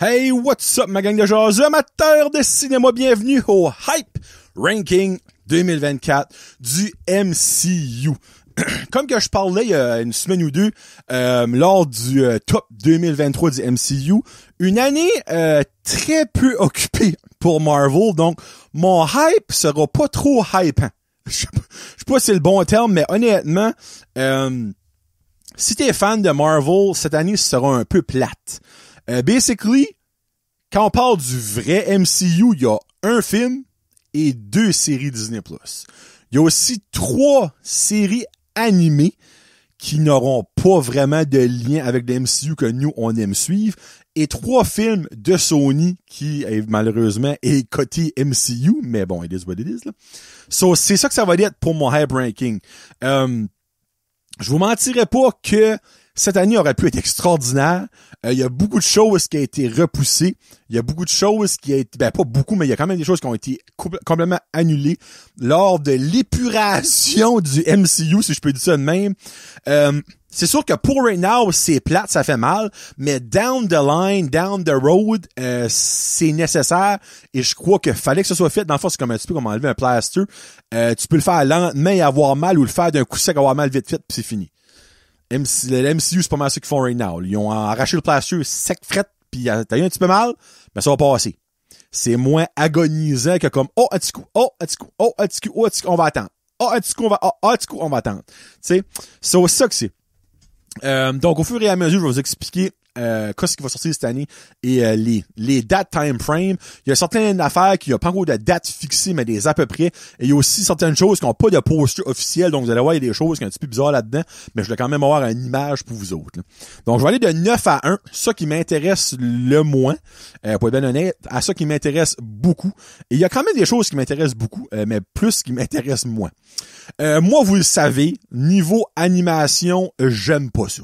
Hey, what's up, ma gang de jaseux, amateurs de cinéma, bienvenue au Hype Ranking 2024 du MCU. Comme que je parlais il y a une semaine ou deux, lors du top 2023 du MCU, une année très peu occupée pour Marvel, donc mon hype sera pas trop hypant. Je sais pas si c'est le bon terme, mais honnêtement, si t'es fan de Marvel, cette année sera un peu plate. Basically, quand on parle du vrai MCU, il y a un film et 2 séries Disney+. Il y a aussi 3 séries animées qui n'auront pas vraiment de lien avec le MCU que nous, on aime suivre, et 3 films de Sony qui, malheureusement, est côté MCU, mais bon, it is what it is, là. So, c'est ça que ça va être pour mon hype ranking. Je vous mentirais pas que cette année aurait pu être extraordinaire. Il y a beaucoup de choses qui ont été repoussées. Il y a beaucoup de choses qui ont été... pas beaucoup, mais il y a quand même des choses qui ont été complètement annulées lors de l'épuration du MCU, si je peux dire ça de même. C'est sûr que pour right now, c'est plate, ça fait mal, mais down the line, down the road, c'est nécessaire et je crois que fallait que ce soit fait. Dans le fond, c'est comme un petit peu comme enlever un plaster. Tu peux le faire lentement et avoir mal ou le faire d'un coup sec, avoir mal vite fait, puis c'est fini. Le MCU, c'est pas mal ce qu'ils font right now. Ils ont arraché le plaster sec, fret, pis t'as eu un petit peu mal, mais ça va passer. C'est moins agonisant que comme, oh, un petit coup, oh, un petit coup, oh, un petit coup, oh, un petit coup, on va attendre. Oh, un petit coup, un petit coup, on va attendre. Tu sais, c'est ça que c'est. Donc, au fur et à mesure, je vais vous expliquer qu'est-ce qui va sortir cette année et les dates time frame. Il y a certaines affaires qui n'ont pas encore de date fixée, mais des à peu près. Et il y a aussi certaines choses qui n'ont pas de poster officiel. Donc, vous allez voir, il y a des choses qui sont un petit peu bizarres là-dedans, mais je vais quand même avoir une image pour vous autres, là. Donc, je vais aller de 9 à 1. Ça qui m'intéresse le moins, pour être bien honnête, à ça qui m'intéresse beaucoup. Et il y a quand même des choses qui m'intéressent beaucoup, mais plus qui m'intéressent moins. Moi, vous le savez, niveau animation, j'aime pas ça.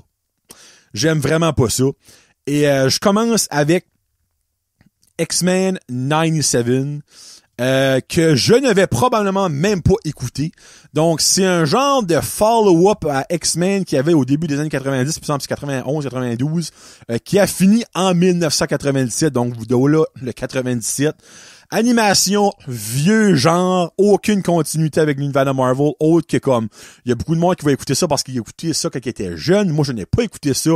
J'aime vraiment pas ça. Et je commence avec X-Men 97, que je ne vais probablement même pas écouter. Donc, c'est un genre de follow-up à X-Men qu'il y avait au début des années 90, puis 91, 92, qui a fini en 1997. Donc, vous là, le 97. Animation, vieux genre, aucune continuité avec l'univers de Marvel, autre que comme, il y a beaucoup de monde qui va écouter ça parce qu'il a écouté ça quand il était jeune. Moi, je n'ai pas écouté ça.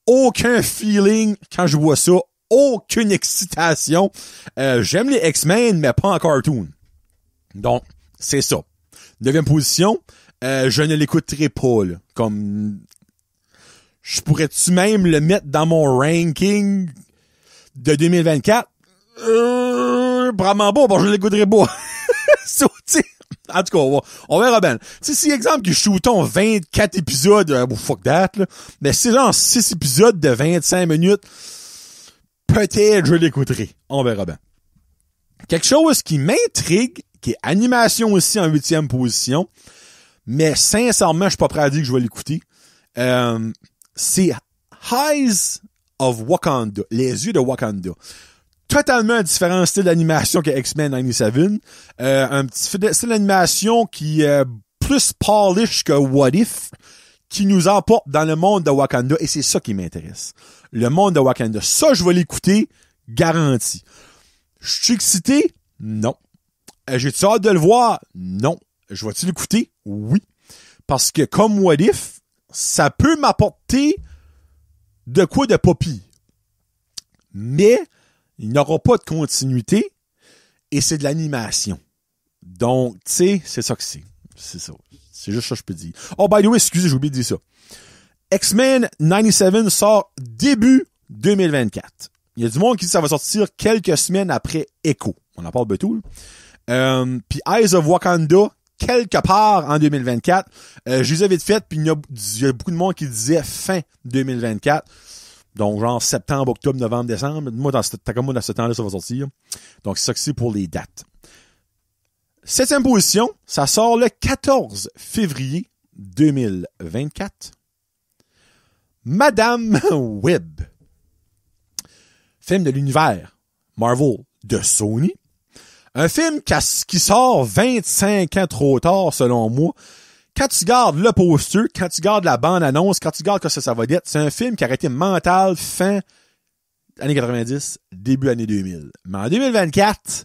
Aucun feeling quand je vois ça. Aucune excitation. J'aime les X-Men, mais pas en cartoon. Donc, c'est ça. 9e position, je ne l'écouterai pas, là. Comme, je pourrais-tu même le mettre dans mon ranking de 2024? Vraiment pas, bon, je l'écouterai pas. So, en tout cas, on verra bien. Si exemple que shootons 24 épisodes, fuck that, là, mais si c'est genre 6 épisodes de 25 minutes, peut-être je l'écouterai. On verra bien. Quelque chose qui m'intrigue, qui est animation aussi en 8e position, mais sincèrement, je suis pas prêt à dire que je vais l'écouter. C'est Eyes of Wakanda, les yeux de Wakanda. Totalement différent style d'animation que X-Men 97. Un petit style d'animation qui est plus polish que What If, qui nous emporte dans le monde de Wakanda, et c'est ça qui m'intéresse. Le monde de Wakanda. Ça, je vais l'écouter, garanti. Je suis excité? Non. J'ai-tu hâte de le voir? Non. Je vais-tu l'écouter? Oui. Parce que comme What If, ça peut m'apporter de quoi de pas pire. Mais il n'aura pas de continuité et c'est de l'animation. Donc, tu sais, c'est ça que c'est. C'est ça. C'est juste ça que je peux dire. Oh, by the way, excusez, j'ai oublié de dire ça. X-Men 97 sort début 2024. Il y a du monde qui dit que ça va sortir quelques semaines après Echo. On en parle de tout. Puis Eyes of Wakanda, quelque part en 2024. Je les ai vite fait, puis il y a beaucoup de monde qui disait fin 2024. Donc, genre septembre, octobre, novembre, décembre. Moi, dans ce temps-là, ça va sortir. Donc, c'est ça que c'est pour les dates. 7e position, ça sort le 14 février 2024. Madame Web. Film de l'univers Marvel de Sony. Un film qui sort 25 ans trop tard, selon moi. Quand tu gardes le poster, quand tu gardes la bande-annonce, quand tu gardes que ça va être, c'est un film qui a été mental, fin, années 90, début années 2000. Mais en 2024,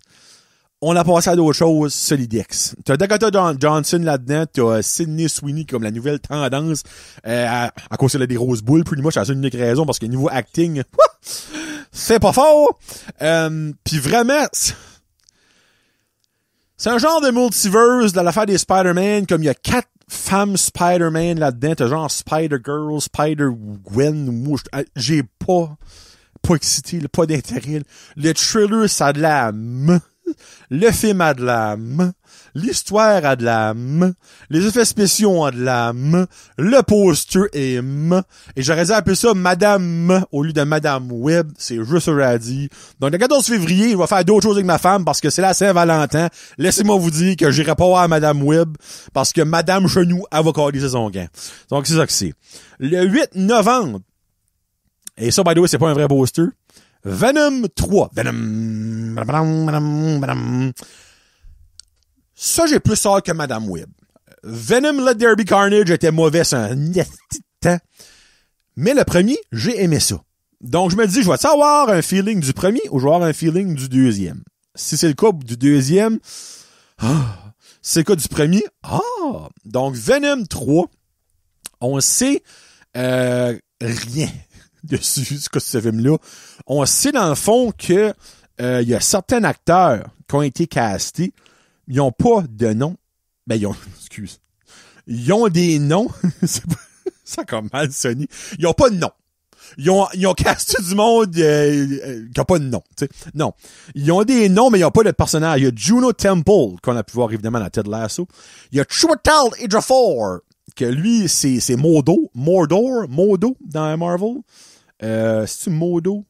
on a passé à d'autres choses solidex. T'as Dakota Johnson là-dedans, t'as Sydney Sweeney comme la nouvelle tendance, à cause qu'elle a des grosses boules, pretty much, à une unique raison, parce que niveau acting, c'est pas fort. Puis vraiment, c'est un genre de multiverse dans l'affaire des Spider-Man, comme il y a 4 femmes Spider-Man là-dedans, t'as genre Spider-Girl, Spider-Gwen, moi, j'ai pas excité, pas d'intérêt. Le thriller, ça a de la le film a de l'âme, l'histoire a de l'âme, les effets spéciaux ont de l'âme, le poster est et j'aurais dû appeler ça Madame au lieu de Madame Web, c'est juste ce que j'ai dit. Donc le 14 février, je vais faire d'autres choses avec ma femme parce que c'est la Saint-Valentin. Laissez-moi vous dire que j'irai pas voir Madame Web parce que Madame Chenou, elle va coller son gant. Donc c'est ça que c'est. Le 8 novembre, et ça, by the way, c'est pas un vrai poster, Venom 3. Venom. Ça, j'ai plus hâte que Madame Web. Venom Let There Be Carnage était mauvais, c'est un temps. Mais le premier, j'ai aimé ça. Donc, je me dis, je vais avoir un feeling du premier ou je vais avoir un feeling du deuxième. Si c'est le cas du deuxième, c'est le cas du premier. Donc, Venom 3, on sait rien dessus, ce film-là. On sait dans le fond que il y a certains acteurs qui ont été castés, ils ont pas de nom. Ben, ils ont des noms. Ça a comme mal sonné. Ils ont pas de nom. Ils ont casté du monde qui a pas de nom. T'sais. Non. Ils ont des noms, mais ils ont pas de personnage. Il y a Juno Temple, qu'on a pu voir évidemment dans Ted Lasso. Il y a Chiwetel Ejiofor, que lui, c'est Mordor dans Marvel. C'est-tu Mordo?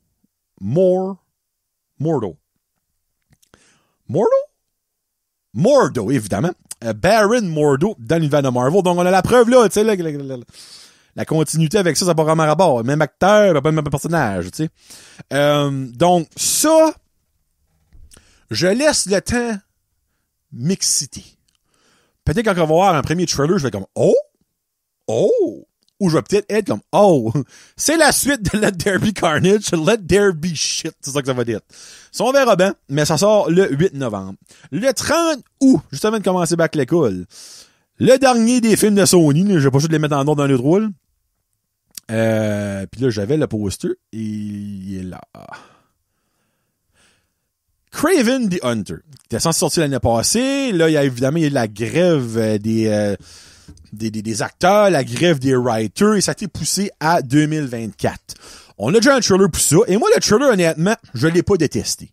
Mordo, évidemment. Baron Mordo dans l'univers de Marvel. Donc, on a la preuve là, tu sais, la continuité avec ça n'a pas vraiment rapport. Même acteur, pas le même personnage, tu sais. Donc, ça, je laisse le temps m'exciter. Peut-être quand on va voir un premier trailer, je vais comme, oh! Ou je vais peut-être être comme, c'est la suite de Let There Be Carnage, Let There Be Shit, c'est ça que ça va dire. Ça, on verra bien, mais ça sort le 8 novembre. Le 30 août, juste avant de commencer back l'école, le dernier des films de Sony, j'ai pas juste de les mettre en ordre dans le rôle. Puis là, j'avais le poster, et il est là. Kraven the Hunter, qui était censé sortir l'année passée. Là, il y a évidemment la grève des acteurs, la grève des writers, et ça a été poussé à 2024. On a déjà un trailer pour ça, et moi, le trailer, honnêtement, je l'ai pas détesté.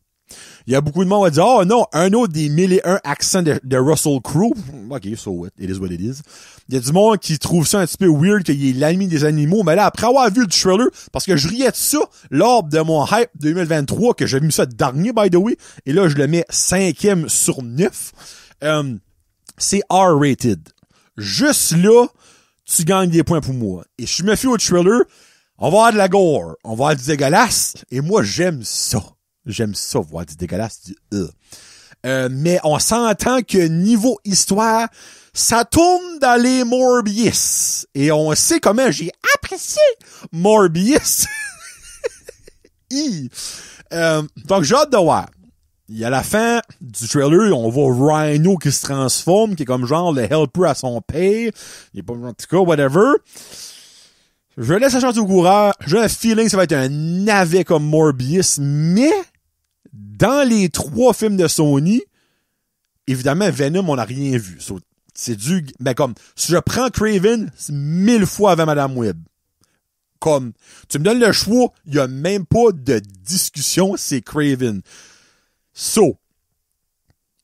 Il y a beaucoup de monde qui va dire, non, un autre des 1001 accents de Russell Crowe. OK, so what? It is what it is. Il y a du monde qui trouve ça un petit peu weird qu'il est l'ami des animaux, mais là, après avoir vu le trailer, parce que je riais de ça lors de mon hype 2023, que j'ai mis ça dernier, by the way, et là, je le mets 5e sur 9, c'est R-rated. Juste là, tu gagnes des points pour moi. Et je me fie au trailer, on va avoir de la gore, on va avoir du dégueulasse, et moi, j'aime ça. J'aime ça, voir du dégueulasse, mais on s'entend que niveau histoire, ça tourne dans les Morbius. Et on sait comment j'ai apprécié Morbius. Donc, j'ai hâte de voir. Il y a la fin du trailer, on voit Rhino qui se transforme, qui est comme genre le helper à son père. Il est pas, en tout cas, whatever. Je laisse la chance au coureur. J'ai un feeling que ça va être un navet comme Morbius, mais dans les 3 films de Sony, évidemment, Venom, on n'a rien vu. C'est comme, si je prends Kraven, c'est 1000 fois avant Madame Web. Comme, tu me donnes le choix, il y a même pas de discussion, c'est Kraven.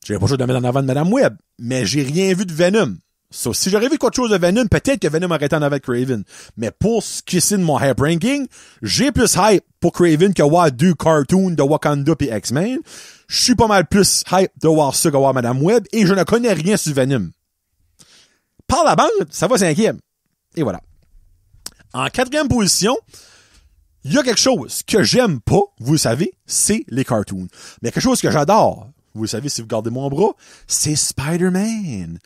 J'avais pas le choix de mettre en avant de Madame Web, mais j'ai rien vu de Venom. Si j'aurais vu quelque chose de Venom, peut-être que Venom aurait été en avant de Kraven. Mais pour ce qui est de mon hype ranking, j'ai plus hype pour Kraven que voir 2 cartoons de Wakanda et X-Men. Je suis pas mal plus hype de voir ça que voir Madame Web, et je ne connais rien sur Venom. Par la bande, ça va 5e. Et voilà. En 4e position, il y a quelque chose que j'aime pas, vous le savez, c'est les cartoons. Mais quelque chose que j'adore, vous le savez si vous gardez mon bras, c'est Spider-Man.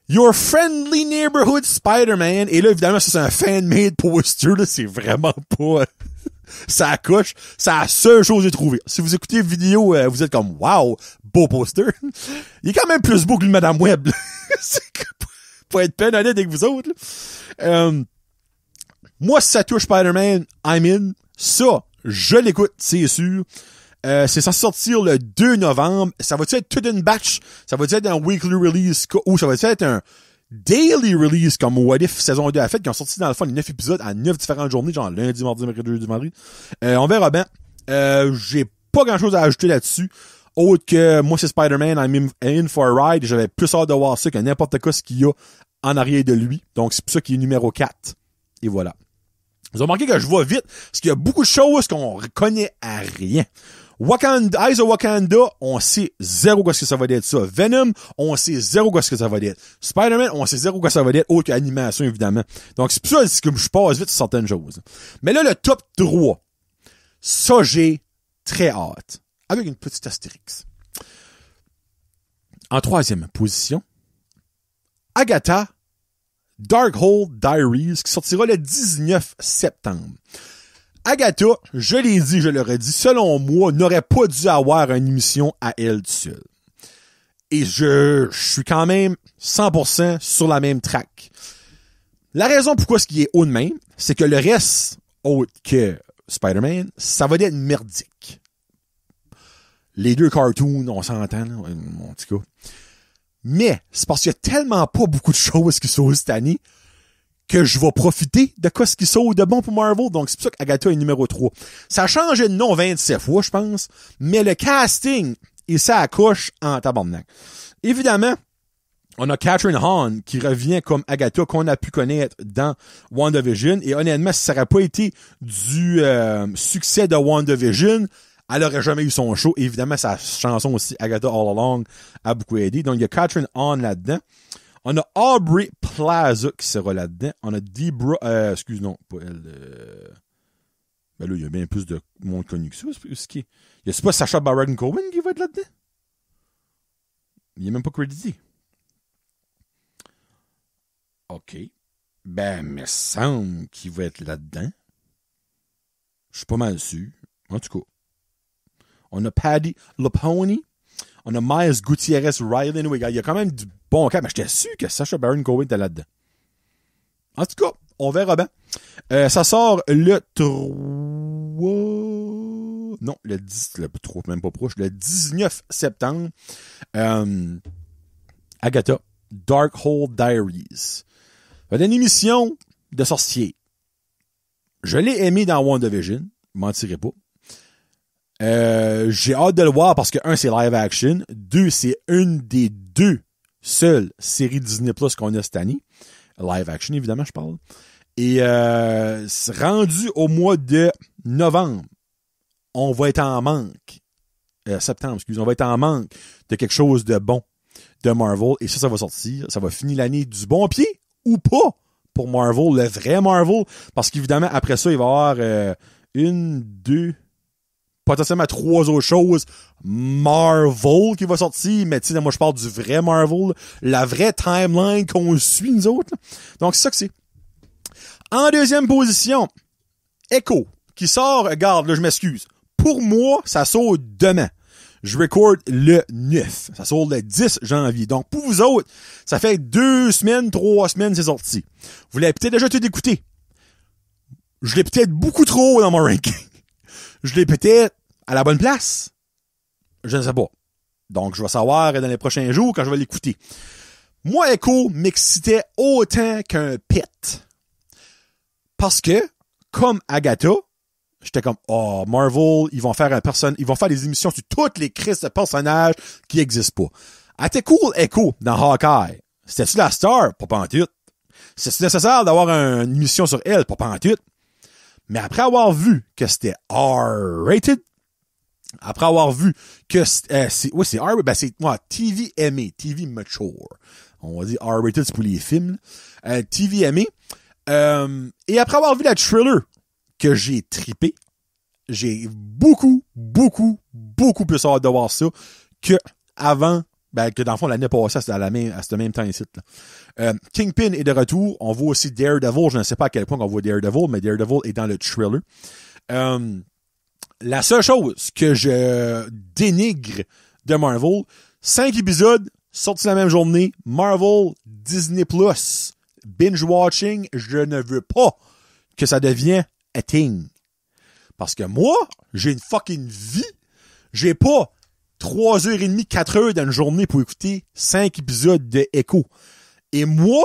Your Friendly Neighborhood Spider-Man. Et là, évidemment, ça, c'est un fan-made poster, là. C'est vraiment pas ça accroche, c'est la seule chose que j'ai trouvée. Si vous écoutez la vidéo, vous êtes comme, wow, beau poster. Il est quand même plus beau que le Madame Web, là. C'est que, pour être peine honnête avec vous autres, là. Moi, si ça touche Spider-Man, I'm in. Ça, je l'écoute, c'est sûr. C'est censé sortir le 2 novembre. Ça va-tu être toute une batch? Ça va-tu être un weekly release? Ou ça va-tu être un daily release comme What If saison 2 a fait, qui ont sorti dans le fond les 9 épisodes à 9 différentes journées, genre lundi, mardi, mercredi, jeudi, vendredi. On verra bien. J'ai pas grand chose à ajouter là-dessus. Autre que moi, c'est Spider-Man, I'm in for a ride. J'avais plus hâte de voir ça que n'importe quoi ce qu'il y a en arrière de lui. Donc, c'est pour ça qu'il est numéro 4. Et voilà. Vous avez remarqué que je vois vite, parce qu'il y a beaucoup de choses qu'on reconnaît à rien. Wakanda, Eyes of Wakanda, on sait zéro ce que ça va être ça. Venom, on sait zéro ce que ça va être. Spider-Man, on sait zéro quoi ça va être, autre qu'animation, évidemment. Donc, c'est pour ça que je passe vite sur certaines choses. Mais là, le top 3, ça, j'ai très hâte. Avec une petite astérix. En troisième position, Agatha Darkhold Diaries, qui sortira le 19 septembre. Agatha, je l'ai dit, je l'aurais dit, selon moi, n'aurait pas dû avoir une émission à elle seule. Et je suis quand même 100% sur la même track. La raison pourquoi ce qui est haut de même, c'est que le reste, autre que Spider-Man, ça va être merdique. Les deux cartoons, on s'entend, en tout cas. Mais, c'est parce qu'il y a tellement pas beaucoup de choses qui sont cette année que je vais profiter de quoi ce qui sort de bon pour Marvel. Donc, c'est pour ça qu'Agatha est numéro 3. Ça a changé de nom 27 fois, je pense. Mais le casting, il s'accroche en tabarnak. Évidemment, on a Catherine Hahn qui revient comme Agatha qu'on a pu connaître dans WandaVision. Et honnêtement, si ça n'aurait pas été du succès de WandaVision, elle aurait jamais eu son show. Et évidemment, sa chanson aussi, Agatha All Along, a beaucoup aidé. Donc, il y a Catherine Hahn là-dedans. On a Aubrey Plaza qui sera là-dedans. On a Debra... non, pas elle. Ben là, il y a bien plus de monde connu que ça. C'est pas Sacha Baron Cohen qui va être là-dedans? Il est même pas crédité. OK. Ben, il me semble qu'il va être là-dedans. Je suis pas mal sûr. En tout cas. On a Paddy LaPony. On a Miles Gutierrez-Riley. Anyway, il y a quand même du bon cas, mais j'étais sûr que Sacha Baron Cohen était là-dedans. En tout cas, on verra bien. Ça sort le 3... Non, le 10... Le 3, même pas proche. Le 19 septembre. Agatha. Darkhold Diaries. C'est une émission de sorciers. Je l'ai aimé dans WandaVision. Je mentirai pas. J'ai hâte de le voir parce que, un, c'est live action. Deux, c'est une des deux seules séries Disney Plus qu'on a cette année. Live action, évidemment, je parle. Et rendu au mois de novembre, on va être en manque. Septembre, excusez, on va être en manque de quelque chose de bon de Marvel. Et ça va sortir. Ça va finir l'année du bon pied ou pas pour Marvel, le vrai Marvel. Parce qu'évidemment, après ça, il va y avoir une, deux... potentiellement 3 autres choses Marvel qui va sortir, mais tu sais, moi je parle du vrai Marvel, la vraie timeline qu'on suit nous autres. Donc c'est ça que c'est. En deuxième position, Echo, qui sort, regarde, là je m'excuse. Pour moi, ça sort demain. Je record le 9. Ça sort le 10 janvier. Donc pour vous autres, ça fait 2 semaines, 3 semaines c'est sorti. Vous l'avez peut-être déjà tout écouté. Je l'ai peut-être beaucoup trop haut dans mon ranking. Je l'ai peut-être à la bonne place. Je ne sais pas. Donc, je vais savoir dans les prochains jours quand je vais l'écouter. Moi, Echo m'excitait autant qu'un pet. Parce que, comme Agatha, j'étais comme, oh, Marvel, ils vont faire des émissions sur toutes les crises de personnages qui existent pas. Elle était cool, Echo, dans Hawkeye. C'était-tu la star? Pas pantoute. C'est-tu nécessaire d'avoir une émission sur elle? Pas pantoute. Mais après avoir vu que c'était R-rated, après avoir vu que c'est R-rated, ben c'est TVMA, TV Mature. On va dire R-rated, c'est pour les films. TVMA. Et après avoir vu la thriller que j'ai trippé, j'ai beaucoup plus hâte de voir ça que avant, ben, que dans le fond, l'année passée, c'était à ce même temps ici, là. Kingpin est de retour. On voit aussi Daredevil. Je ne sais pas à quel point on voit Daredevil, mais Daredevil est dans le thriller. La seule chose que je dénigre de Marvel, 5 épisodes sortis la même journée, Marvel, Disney+, binge-watching, je ne veux pas que ça devienne a thing. Parce que moi, j'ai une fucking vie. J'ai pas 3h30, 4h dans une journée pour écouter 5 épisodes de Echo. Et moi,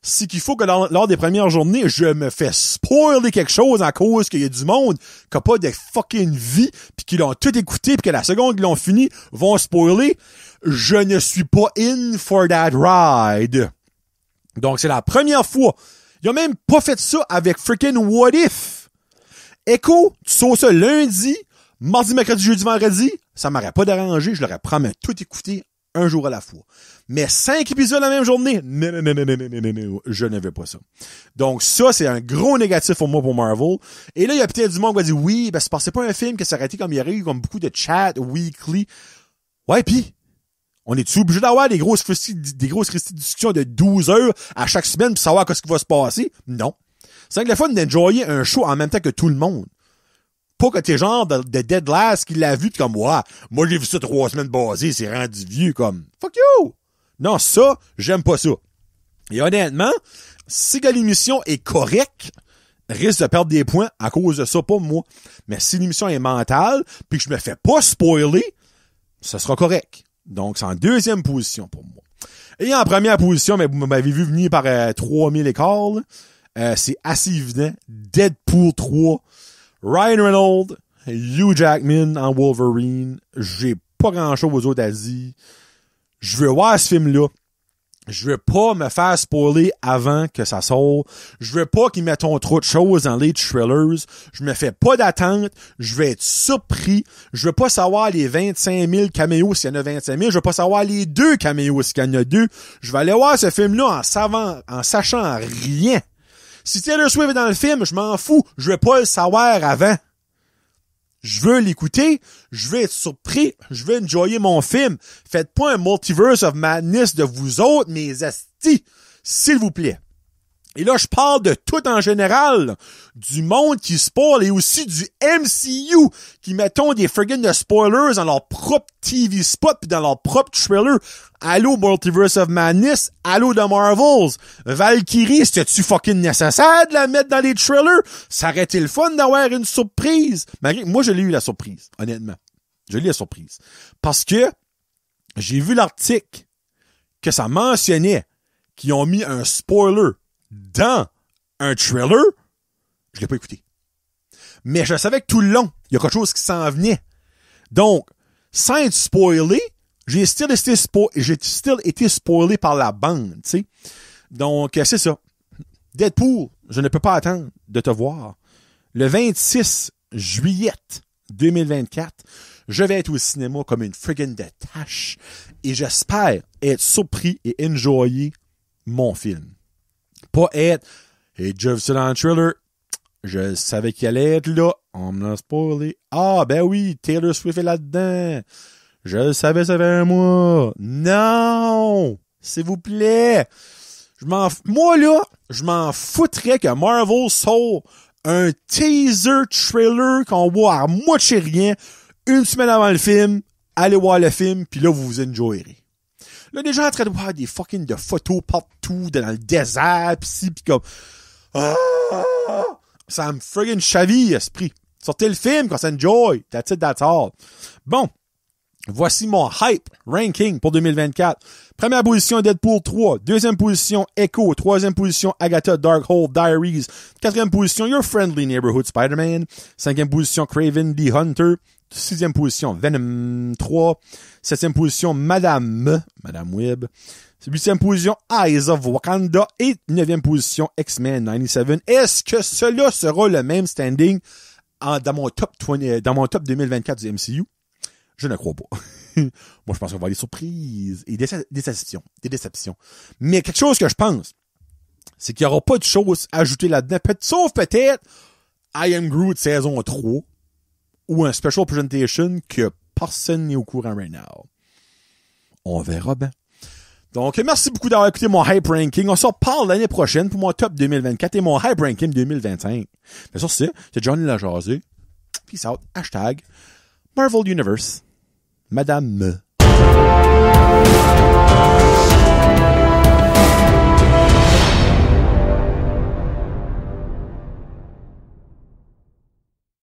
c'est qu'il faut que lors des premières journées, je me fais spoiler quelque chose à cause qu'il y a du monde qui a pas de fucking vie pis qui l'ont tout écouté pis que la seconde qu'ils l'ont fini, vont spoiler. Je ne suis pas in for that ride. Donc, c'est la première fois. Ils ont même pas fait ça avec freaking What If. Echo, tu sauves ça lundi, mardi, mercredi, jeudi, vendredi, ça m'aurait pas dérangé, je l'aurais probablement tout écouté un jour à la fois. Mais 5 épisodes la même journée, non, je ne veux pas ça. Donc ça, c'est un gros négatif pour moi pour Marvel. Et là, il y a peut-être du monde qui va dire, oui, ben c'est pas un film que ça aurait été comme il y aurait eu comme beaucoup de chat weekly. Ouais, pis on est-tu obligé d'avoir des grosses discussions de 12 heures à chaque semaine pour savoir ce qui va se passer? Non. C'est que le fun d'enjoyer un show en même temps que tout le monde. Pas que t'es genre de Dead Last qui l'a vu comme, ouais, moi j'ai vu ça 3 semaines basées, c'est rendu vieux comme, fuck you! Non, ça, j'aime pas ça. Et honnêtement, si que l'émission est correcte, risque de perdre des points à cause de ça, pas moi. Mais si l'émission est mentale, puis que je me fais pas spoiler, ça sera correct. Donc, c'est en deuxième position pour moi. Et en première position, mais vous m'avez vu venir par 3000 écarts, c'est assez évident. Deadpool 3, Ryan Reynolds, Hugh Jackman en Wolverine. J'ai pas grand-chose aux autres à dire. Je veux voir ce film-là. Je veux pas me faire spoiler avant que ça sorte. Je veux pas qu'ils mettent trop de choses dans les trailers. Je me fais pas d'attente. Je vais être surpris. Je veux pas savoir les 25 000 caméos s'il y en a 25 000. Je veux pas savoir les 2 caméos s'il y en a 2. Je vais aller voir ce film-là en sachant rien. Si Taylor Swift est dans le film, je m'en fous. Je veux pas le savoir avant. Je veux l'écouter. Je veux être surpris. Je veux enjoyer mon film. Faites pas un Multiverse of Madness de vous autres, mes astis. S'il vous plaît. Et là, je parle de tout en général. Du monde qui spoil et aussi du MCU qui mettons des friggin' de spoilers dans leur propre TV spot pis dans leur propre trailer. Allô Multiverse of Madness, allô The Marvels. Valkyrie, c'était-tu fucking nécessaire de la mettre dans les trailers? Ça aurait été le fun d'avoir une surprise. Malgré moi, je l'ai eu la surprise, honnêtement. Je l'ai eu la surprise. Parce que j'ai vu l'article que ça mentionnait qu'ils ont mis un spoiler dans un trailer. Je l'ai pas écouté. Mais je savais que tout le long, il y a quelque chose qui s'en venait. Donc, sans être spoilé, j'ai still été spoilé par la bande, tu sais. Donc, c'est ça. Deadpool, je ne peux pas attendre de te voir. Le 26 juillet 2024, je vais être au cinéma comme une friggin' de tâche et j'espère être surpris et enjoyer mon film. Pas être, hey, j'ai vu ça dans le trailer, je savais qu'il allait être là, on me l'a spoilé. Ah, ben oui, Taylor Swift est là-dedans. Je le savais, ça fait un mois. Non! S'il vous plaît! Moi, là, je m'en foutrais que Marvel sort un teaser trailer qu'on voit à moitié rien une semaine avant le film. Allez voir le film, puis là, vous vous enjoyerez. Là, des gens en train de voir des fucking de photos partout, dans le désert, pis ci, pis comme... Ah! Ça me friggin' chaville, esprit. Sortez le film, qu'on s'enjoy. That's it, that's all. Bon. Voici mon hype ranking pour 2024. Première position, Deadpool 3. Deuxième position, Echo. Troisième position, Agatha Darkhold Diaries. Quatrième position, Your Friendly Neighborhood Spider-Man. Cinquième position, Kraven the Hunter. Sixième position, Venom 3. Septième position, Madame Web. Huitième position, Eyes of Wakanda. Et neuvième position, X-Men 97. Est-ce que cela sera le même standing dans mon top 2024 du MCU? Je ne crois pas. Moi, je pense qu'on va avoir des surprises et des déceptions. Mais quelque chose que je pense, c'est qu'il n'y aura pas de choses ajoutées là-dedans. Sauf peut-être I Am Groot saison 3 ou un special presentation que personne n'est au courant right now. On verra bien. Donc, merci beaucoup d'avoir écouté mon Hype Ranking. On se reparle l'année prochaine pour mon top 2024 et mon Hype Ranking 2025. Bien sûr, c'est Johnny Lajasé. Peace out. # Marvel Universe. Madame.